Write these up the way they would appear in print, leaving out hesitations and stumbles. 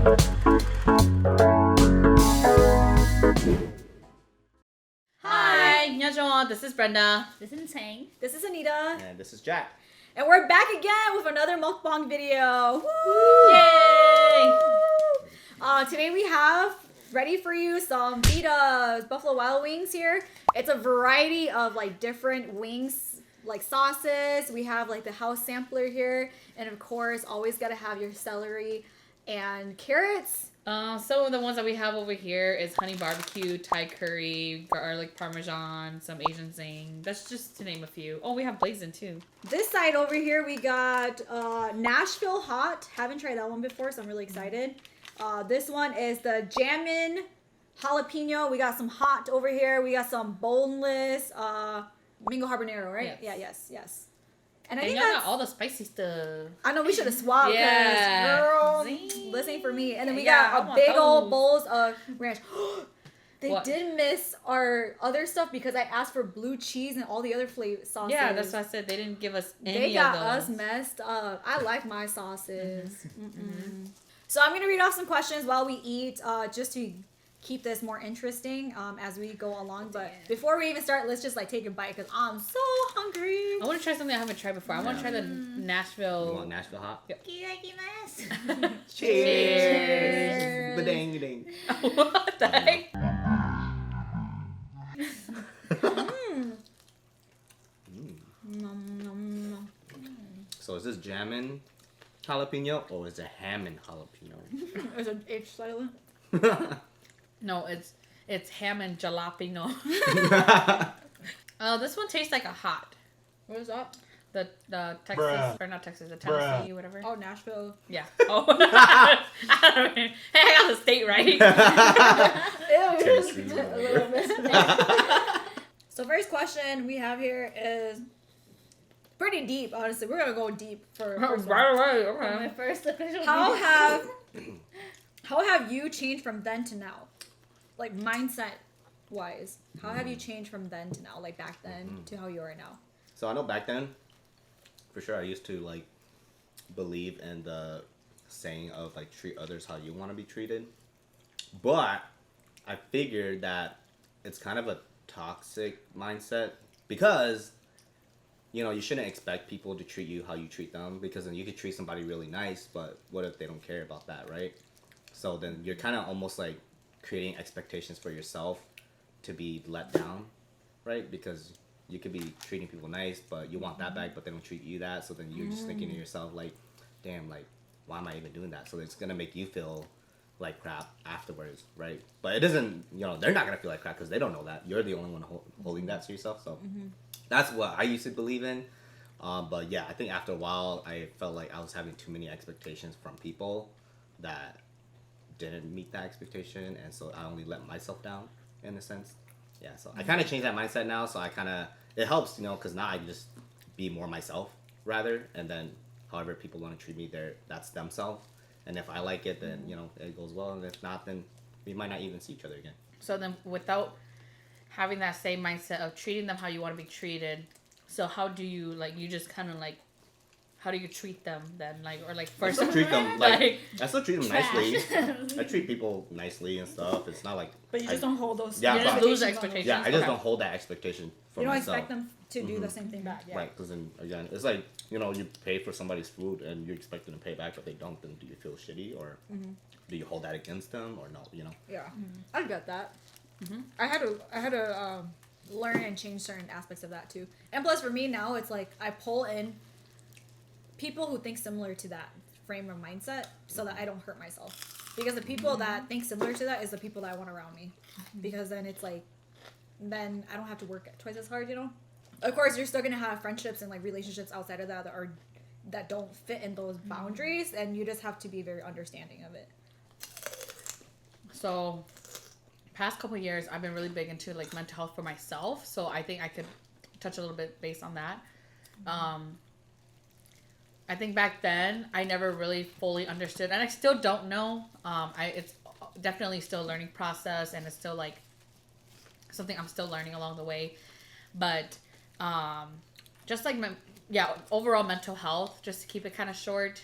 Hi, 안녕하세요. This is Brenda. This is Tang. This is Anita. And this is Jack. And we're back again with another mukbang video. Woo! Yay! Today we have ready for you some BDUB Buffalo Wild Wings here. It's a variety of like different wings, like sauces. We have like the house sampler here. And of course, always got to have your celery and carrots. Some of the ones that we have over here is honey barbecue, Thai curry, garlic parmesan, some Asian zing. That's just to name a few. Oh, we have blazing too. This side over here, we got Nashville Hot. Haven't tried that one before, so I'm really excited. This one is the Jammin' Jalapeno. We got some hot over here. We got some boneless mango habanero, right? Yes. Yes. And I And think y'all that's... got all the spicy stuff. I know we should have swapped because, Yeah. girl, Zing. this ain't for me. And then we Yeah, I got a want big old those. bowls of ranch. They What? did miss our other stuff because I asked for blue cheese and all the other flavor sauces. Yeah, that's why I said they didn't give us any They got of us those. messed up. I like my sauces. So I'm gonna read off some questions while we eat, just to keep this more interesting as we go along. But before we even start, let's just like take a bite because I'm so hungry. I want to try something I haven't tried before. I want to try the Nashville. You want Nashville hot? Yep. Cheers! Ba-dang, dang. What the heck? So is this jammin' jalapeno or is it hammin' jalapeno? Is an H silent? No, it's ham and jalapeno. This one tastes like a hot. What is that? The Texas Bruh. or not Texas, the Tennessee, whatever. Oh, Nashville. Yeah. Oh. I don't know. Hey, I got the state right. Tennessee. A little bit. So first question we have here is pretty deep, honestly. We're gonna go deep for first one. Right away. My Okay. first official How video. have you changed from then to now? Like mindset wise. How have you changed from then to now? Like back then to how you are now? So I know back then, for sure, I used to like believe in the saying of like treat others how you want to be treated. But I figured that it's kind of a toxic mindset because you shouldn't expect people to treat you how you treat them, because then you could treat somebody really nice, but what if they don't care about that, right? So then you're kind of almost like creating expectations for yourself to be let down, right? Because you could be treating people nice, but you want that back, but they don't treat you that. So then you're just thinking to yourself, like, damn, like, why am I even doing that? So it's going to make you feel like crap afterwards, right? But it doesn't, they're not going to feel like crap because they don't know that. You're the only one holding that to yourself. So that's what I used to believe in. But yeah, I think after a while, I felt like I was having too many expectations from people that didn't meet that expectation. And so I only let myself down in a sense. Yeah, so I kind of changed that mindset now, so it helps, because now I can just be more myself, rather, and then however people want to treat me, that's themselves, and if I like it, then, it goes well, and if not, then we might not even see each other again. So then, without having that same mindset of treating them how you want to be treated, so how do you you just kind of how do you treat them then? I still treat them I still treat them nicely. I treat people nicely and stuff. It's not like. But you just don't hold those. Yeah, You just lose expectations. Yeah, I just Okay. don't hold that expectation for You don't myself. expect them to do the same thing back. Yeah. Right, because then again, it's like you pay for somebody's food and you expect them to pay back, but they don't. Then do you feel shitty, or do you hold that against them, or no? Yeah. I get that. I had to learn and change certain aspects of that too. And plus, for me now, it's like I pull in people who think similar to that frame of mindset so that I don't hurt myself. Because the people that think similar to that is the people that I want around me. Because then it's like, then I don't have to work twice as hard, Of course, you're still gonna have friendships and like relationships outside of that don't fit in those boundaries, and you just have to be very understanding of it. So, past couple of years, I've been really big into mental health for myself. So I think I could touch a little bit based on that. I think back then I never really fully understood, and I still don't know. It's definitely still a learning process, and it's still something I'm still learning along the way. But just yeah, overall mental health, just to keep it kind of short,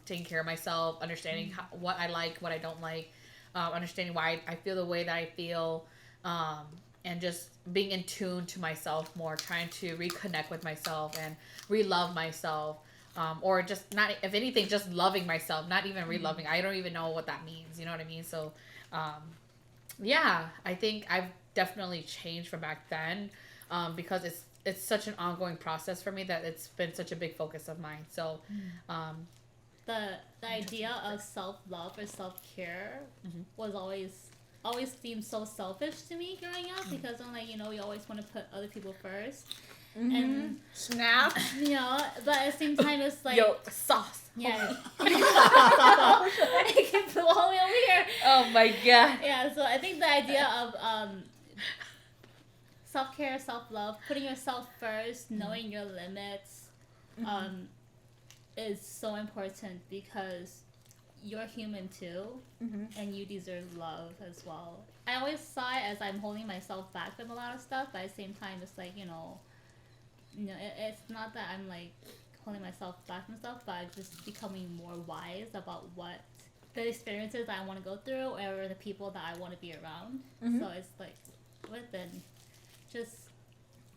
taking care of myself, understanding what I like, what I don't like, understanding why I feel the way that I feel, and just being in tune to myself more, trying to reconnect with myself and re-love myself, or just not, if anything, just loving myself, not even re-loving. I don't even know what that means, you know what I mean? So, yeah, I think I've definitely changed from back then, because it's such an ongoing process for me that it's been such a big focus of mine. So, The idea of self-love or self-care was always seemed so selfish to me growing up, because I'm like, you know, we always want to put other people first. And Snap. you know, but at the same time it's like, yo, sauce. yeah. It can go all the way over here. Oh my god. Yeah, so I think the idea of self-care, self-love, putting yourself first, knowing your limits, is so important, because you're human too, and you deserve love as well. I always saw it as I'm holding myself back from a lot of stuff, but at the same time it's like, it's not that I'm like holding myself back from stuff, but I'm just becoming more wise about what the experiences I want to go through, or the people that I want to be around. So it's like within just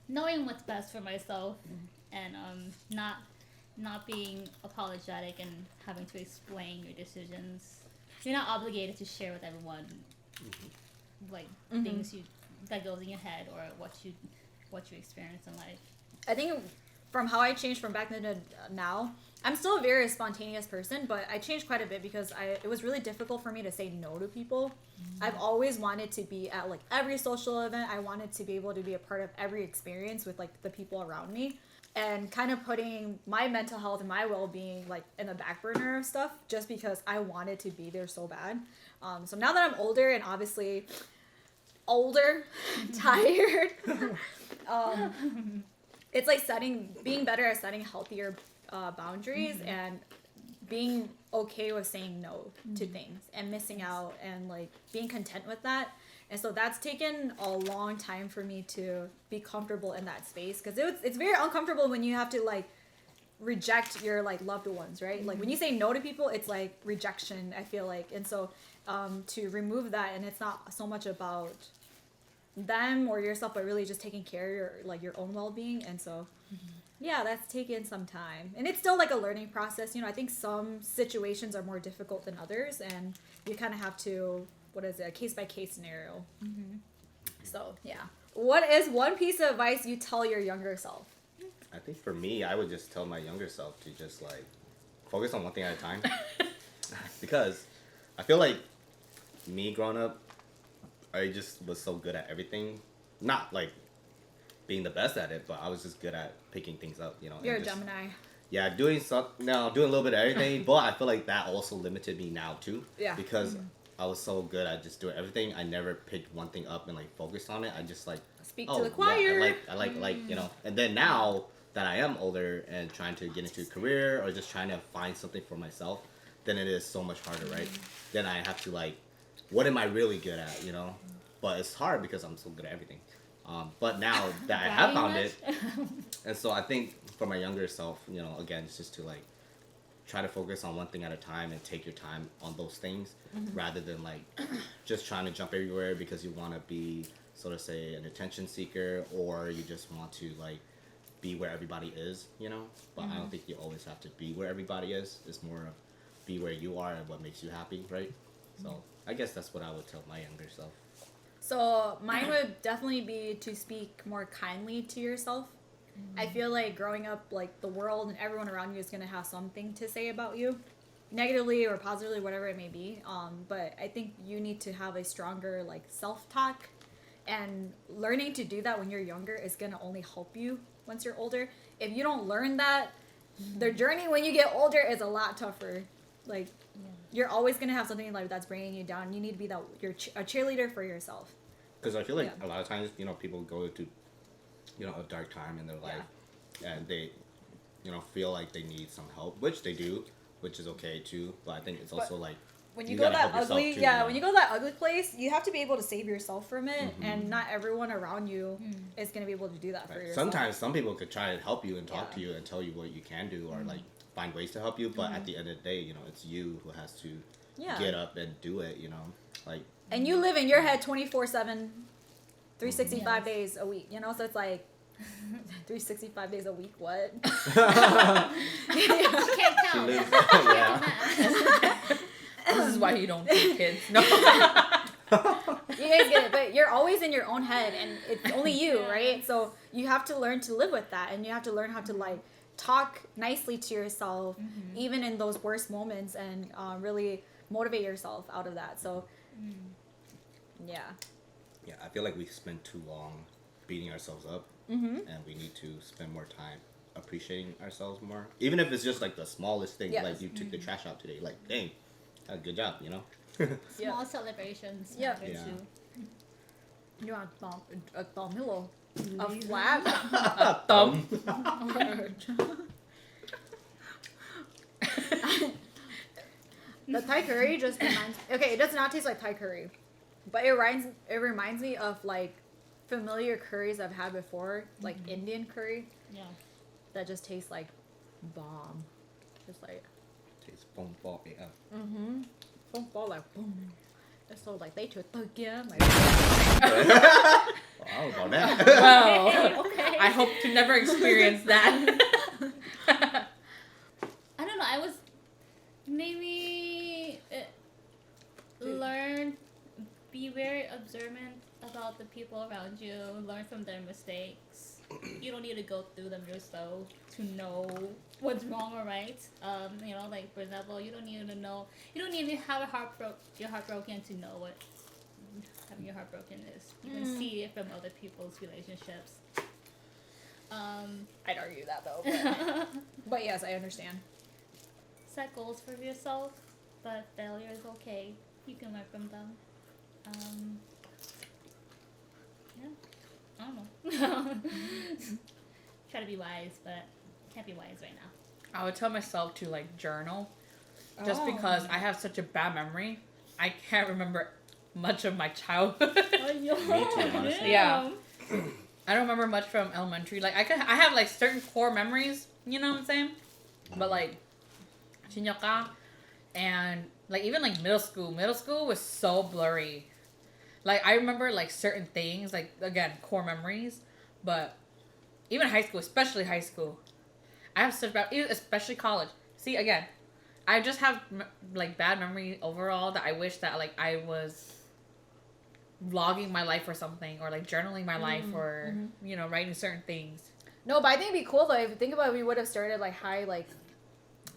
knowing what's best for myself, and not being apologetic and having to explain your decisions. You're not obligated to share with everyone like things that goes in your head, or what you experience in life. I think from how I changed from back then to now, I'm still a very spontaneous person, but I changed quite a bit because it was really difficult for me to say no to people. I've always wanted to be at like every social event. I wanted to be able to be a part of every experience with like the people around me, and kind of putting my mental health and my well-being like in the back burner of stuff, just because I wanted to be there so bad. So now that I'm older, and obviously older, tired, it's like being better at setting healthier boundaries, and being okay with saying no to things and missing out, and like being content with that. And so that's taken a long time for me to be comfortable in that space, because it's very uncomfortable when you have to like reject your like loved ones, right? Like when you say no to people, it's like rejection, I feel like. And so to remove that, and it's not so much about them or yourself, but really just taking care of your own well-being. And so yeah, that's taken some time, and it's still like a learning process. I think some situations are more difficult than others, and you kind of have to, a case-by-case scenario. So yeah, what is one piece of advice you tell your younger self? I think for me, I would just tell my younger self to just like focus on one thing at a time. Because I feel like me growing up, I just was so good at everything. Not like being the best at it, but I was just good at picking things up, You're and a Gemini. Yeah, doing a little bit of everything, but I feel like that also limited me now too. Yeah. Because I was so good at just doing everything. I never picked one thing up and like focused on it. I just like speak to the choir. Yeah, I like And then now that I am older and trying to get into a career or just trying to find something for myself, then it is so much harder, right? Then I have to like, what am I really good at, But it's hard because I'm so good at everything. But now that I have found it, and so I think for my younger self, again, it's just to like try to focus on one thing at a time and take your time on those things, rather than like just trying to jump everywhere because you want to be, so to say, an attention seeker, or you just want to like be where everybody is, But I don't think you always have to be where everybody is. It's more of be where you are and what makes you happy, right? So I guess that's what I would tell my younger self. So mine would definitely be to speak more kindly to yourself. I feel like growing up, like the world and everyone around you is going to have something to say about you, negatively or positively, whatever it may be. But I think you need to have a stronger like self-talk, and learning to do that when you're younger is going to only help you once you're older. If you don't learn that, the journey when you get older is a lot tougher. Like you're always going to have something in life that's bringing you down. You need to be a cheerleader for yourself. Because I feel like a lot of times, people go to, a dark time in their life, and they, feel like they need some help, which they do, which is okay too. But I think it's also like when you You go gotta that help yourself ugly, too, yeah, yeah. when you go that ugly place, you have to be able to save yourself from it, Mhm. and not everyone around you is gonna be able to do that for Right. yourself. Sometimes some people could try to help you and talk Yeah. to you and tell you what you can do or like find ways to help you, but at the end of the day, you know, it's you who has to Yeah. get up and do it, you know, like And you live in your head 24/7, 365 Yes. days a week, you know, so it's like 365 days a week, what? You can't she count. lives, Can't do yeah. math. This is why you don't take kids. No. You guys get it, but you're always in your own head, and it's only you, Yeah. right? So you have to learn to live with that, and you have to learn how to like talk nicely to yourself, even in those worst moments, and really motivate yourself out of that. So, yeah. Yeah, I feel like we spend too long beating ourselves up, Mm-hmm. and we need to spend more time appreciating ourselves more. Even if it's just like the smallest thing, Yes. like you took the trash out today, like dang, good job, you know. Small celebrations. Yeah. matter Yeah. too. You want a thumb, a flag? Thumb. The Thai curry just reminds. Okay, it does not taste like Thai curry, but it reminds me of like familiar curries I've had before, like Indian curry Yeah. that just tastes like bomb. Just like Tastes boom, ball, yeah. boom, ball like boom. It's so like they took again. Like, Wow, about that. Well, Okay. I hope to never experience that. I don't know. I was maybe learn, be very observant about the people around you. Learn from their mistakes. You don't need to go through them yourself to know what's wrong or right. You know, like for example, you don't need to know. You don't need to have your heart broken to know what having your heart broken is. You can see it from other people's relationships. I'd argue that though, but yes, I understand. Set goals for yourself, but failure is okay. You can learn from them. Yeah, I don't know. Try to be wise, but can't be wise right now. I would tell myself to like journal, just Oh. because I have such a bad memory. I can't remember much of my childhood. Me too, honestly. Yeah. I don't remember much from elementary. Like I have like certain core memories. You know what I'm saying? But like, Chinyoka, and like even like middle school. Middle school was so blurry. Like I remember like certain things. Like again, core memories. But even high school, especially high school, I have such bad. Especially college. See again, I just have like bad memory overall that I wish that like I was vlogging my life or something, or like journaling my life, or you know, writing certain things. No, but I think it'd be cool though. If you think about it, we would have started like HAIB like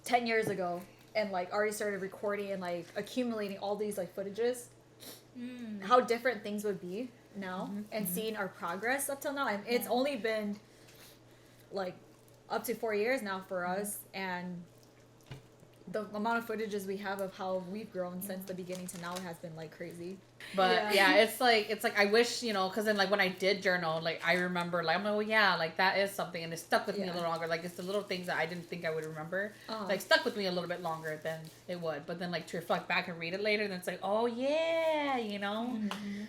10 years ago, and like already started recording and like accumulating all these like footages. How different things would be now, and seeing our progress up till now. And it's only been like up to 4 years now for us, and the amount of footages we have of how we've grown since the beginning to now has been like crazy. But yeah, it's like I wish, you know, because then like when I did journal, like I remember like I'm like, oh yeah, like that is something, and it stuck with me a Yeah. little longer. Like it's the little things that I didn't think I would remember, Uh-huh. like stuck with me a little bit longer than it would. But then like to reflect back and read it later, then it's like, oh yeah, you know.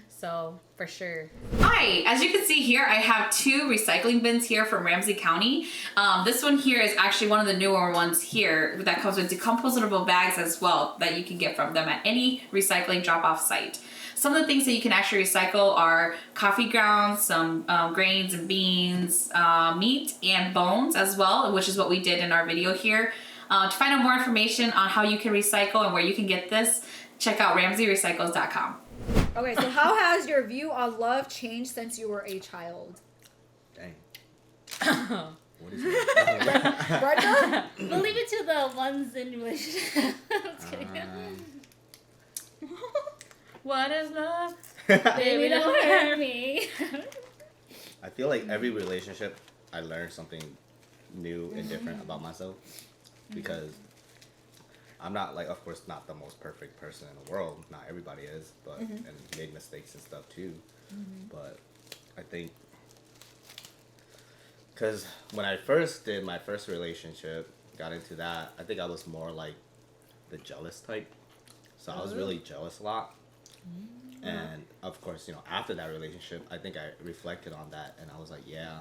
So for sure. Hi, as you can see here, I have 2 recycling bins here from Ramsey County. This one here is actually one of the newer ones here that comes with decomposable bags as well that you can get from them at any recycling drop-off site. Some of the things that you can actually recycle are coffee grounds, some grains and beans, meat and bones as well, which is what we did in our video here. To find out more information on how you can recycle and where you can get this, check out RamseyRecycles.com. Okay, so how has your view on love changed since you were a child? Dang. What is that? Brenda? We'll leave it to the ones in relationship. Just kidding. What is love? Baby, don't hurt me. I feel like every relationship I learn something new and different about myself, because I'm not like, of course, not the most perfect person in the world. Not everybody is, but and made mistakes and stuff too. But I think because when I first did my first relationship, got into that, I think I was more like the jealous type. So I was really jealous a lot. And of course, after that relationship, I think I reflected on that, and I was like, yeah,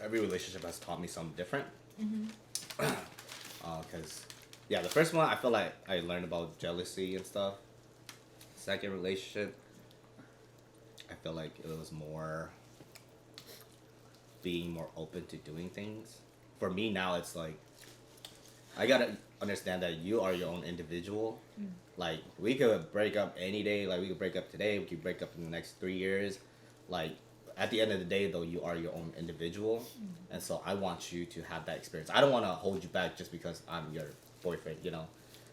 every relationship has taught me something different. Because, the first one, I feel like I learned about jealousy and stuff. Second relationship, I feel like it was more being more open to doing things. For me now, it's like, I gotta understand that you are your own individual. Like, we could break up any day. Like, we could break up today. We could break up in the next 3 years. Like, at the end of the day, though, you are your own individual. And so I want you to have that experience. I don't want to hold you back just because I'm your boyfriend,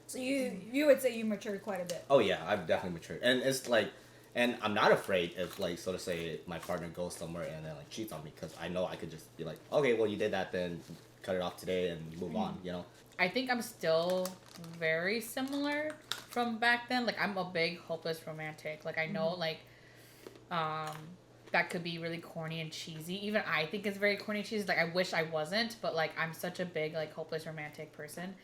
So you would say you matured quite a bit. Oh, yeah, I've definitely matured. And it's like, and I'm not afraid if, like, so to say, my partner goes somewhere and then, like, cheats on me. Because I know I could just be like, okay, well, you did that, then cut it off today and move on, I think I'm still very similar from back then. Like, I'm a big hopeless romantic. Like, I know, like, that could be really corny and cheesy. Even I think it's very corny and cheesy. Like, I wish I wasn't, but, like, I'm such a big, like, hopeless romantic person.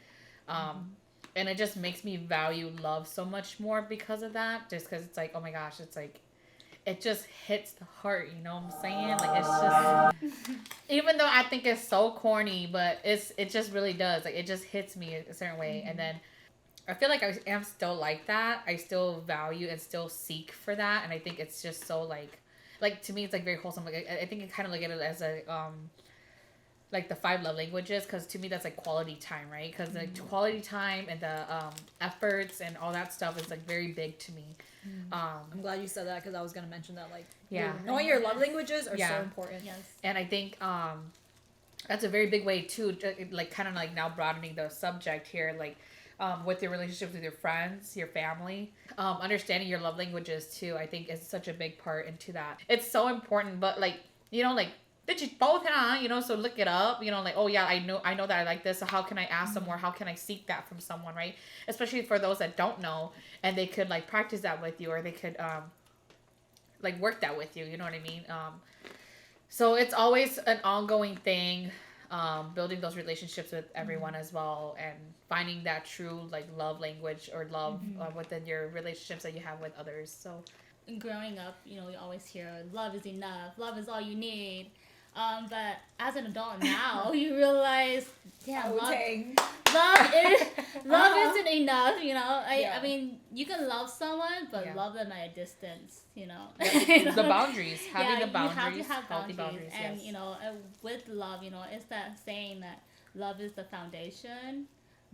And it just makes me value love so much more because of that. Just because it's like, oh my gosh, it's like, it just hits the heart, you know what I'm saying? Like, it's just, even though I think it's so corny, but it just really does. Like, it just hits me a certain way. And then I feel like I am still like that. I still value and still seek for that. And I think it's just so, like to me, it's, like, very wholesome. Like, I think I kind of look at it as a, like, the 5 love languages, because to me that's, like, quality time, right? Because the quality time and the efforts and all that stuff is, like, very big to me. I'm glad you said that, because I was gonna mention that, like, Yeah. knowing your love languages are so Yeah. important. Yes. And I think that's a very big way too, like, kind of like now broadening the subject here, like, with your relationships with your friends, your family, understanding your love languages too, I think is such a big part into that. It's so important. But, like, like, did you both, so look it up, like, oh yeah, I know that I like this, so how can I ask them, or how can I seek that from someone, right? Especially for those that don't know, and they could, like, practice that with you, or they could like, work that with you, you know what I mean? So it's always an ongoing thing, building those relationships with everyone as well, and finding that true, like, love language or love within your relationships that you have with others. So Growing up, we always hear love is enough, love is all you need. But as an adult now, you realize, love isn't enough. I mean, you can love someone, but love them at a distance. the boundaries, having the boundaries, you have to have healthy boundaries, and yes. with love, it's that saying that love is the foundation,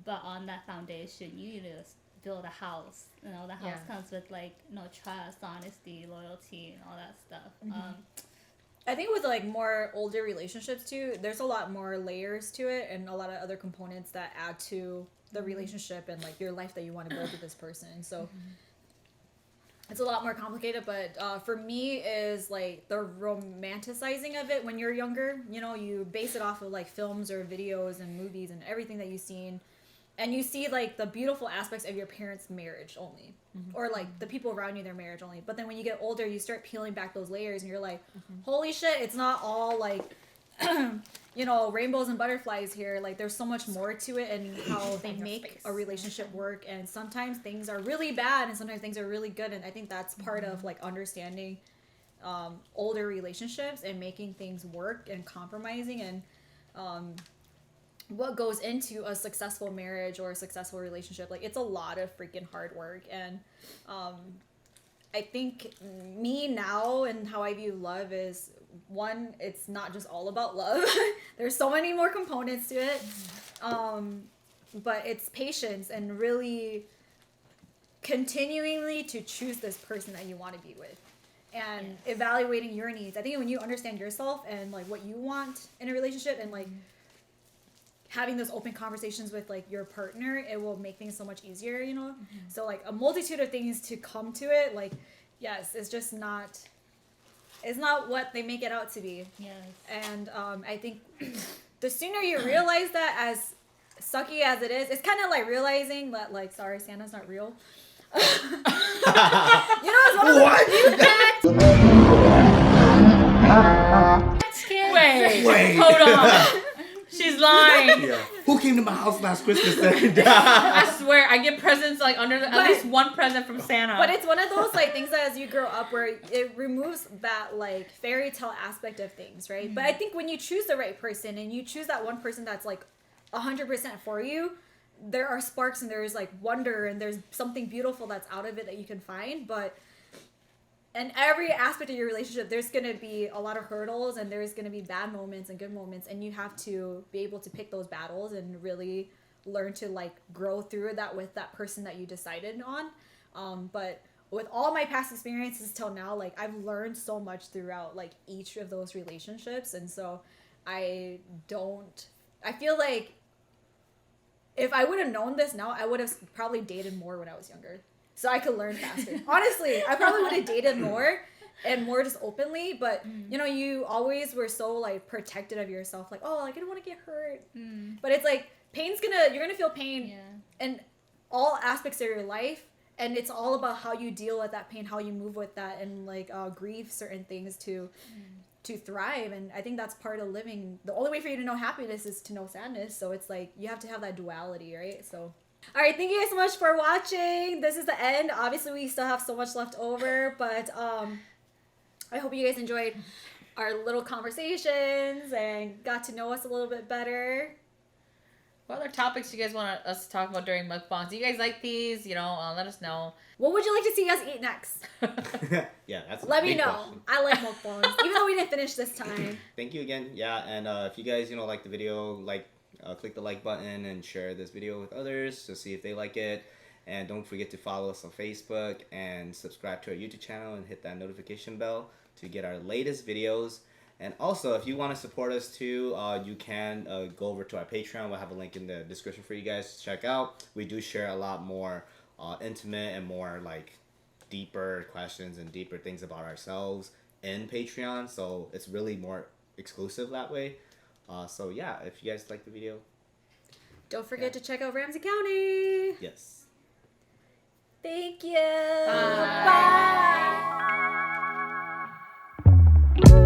but on that foundation, you need to build a house. The house comes with, like, trust, honesty, loyalty, and all that stuff. I think with, like, more older relationships too, there's a lot more layers to it, and a lot of other components that add to the relationship and, like, your life that you want to build with this person. So it's a lot more complicated, but for me is, like, the romanticizing of it when you're younger. You base it off of, like, films or videos and movies and everything that you've seen, and you see, like, the beautiful aspects of your parents' marriage only, or, like, the people around you, their marriage only. But then when you get older, you start peeling back those layers, and you're like, holy shit, it's not all, like, rainbows and butterflies here. Like, there's so much more to it, and how they make a relationship work. And sometimes things are really bad, and sometimes things are really good. And I think that's part of, like, understanding older relationships and making things work and compromising, and what goes into a successful marriage or a successful relationship. Like, it's a lot of freaking hard work. And I think me now and how I view love is, one, it's not just all about love. There's so many more components to it. But it's patience and really continually to choose this person that you want to be with, and evaluating your needs. I think when you understand yourself and, like, what you want in a relationship, and, like, having those open conversations with, like, your partner, it will make things so much easier, So, like, a multitude of things to come to it, like, yes, it's just not, it's not what they make it out to be. Yes. And I think the sooner you realize that, as sucky as it is, it's kind of like realizing that, like, sorry, Santa's not real. It's one of Wait, hold on. She's lying. Yeah. Who came to my house last Christmas? I swear, I get presents like under the, at least one present from Santa. But it's one of those like things that as you grow up where it removes that like fairy tale aspect of things, right? But I think when you choose the right person and you choose that one person that's like 100% for you, there are sparks and there's like wonder and there's something beautiful that's out of it that you can find. But in every aspect of your relationship, there's going to be a lot of hurdles and there's going to be bad moments and good moments, and you have to be able to pick those battles and really learn to like grow through that with that person that you decided on. But with all my past experiences till now, like I've learned so much throughout like each of those relationships, and so I feel like if I would have known this now, I would have probably dated more when I was younger, so I could learn faster. Honestly, I probably would have dated more and more just openly, but you know, you always were so like protective of yourself, like, oh, like I don't want to get hurt. But it's like you're gonna feel pain in all aspects of your life, and it's all about how you deal with that pain, how you move with that, and like grieve certain things to thrive. And I think that's part of living. The only way for you to know happiness is to know sadness, so it's like you have to have that duality, right? So all right, thank you guys so much for watching. This is the end. Obviously we still have so much left over, but I hope you guys enjoyed our little conversations and got to know us a little bit better. What other topics you guys want us to talk about during mukbangs? Do you guys like these? You know, let us know. What would you like to see us eat next? Yeah, that's a Let me big know. question. I like mukbangs, even though we didn't finish this time. Thank you again. Yeah, and if you guys, like the video, click the like button and share this video with others to see if they like it. And don't forget to follow us on Facebook and subscribe to our YouTube channel and hit that notification bell to get our latest videos. And also, if you want to support us too, you can go over to our Patreon. We'll have a link in the description for you guys to check out. We do share a lot more intimate and more like deeper questions and deeper things about ourselves in Patreon. So it's really more exclusive that way. So yeah, if you guys like the video, Don't forget to check out Ramsey County. yes. Thank you. Bye. Bye.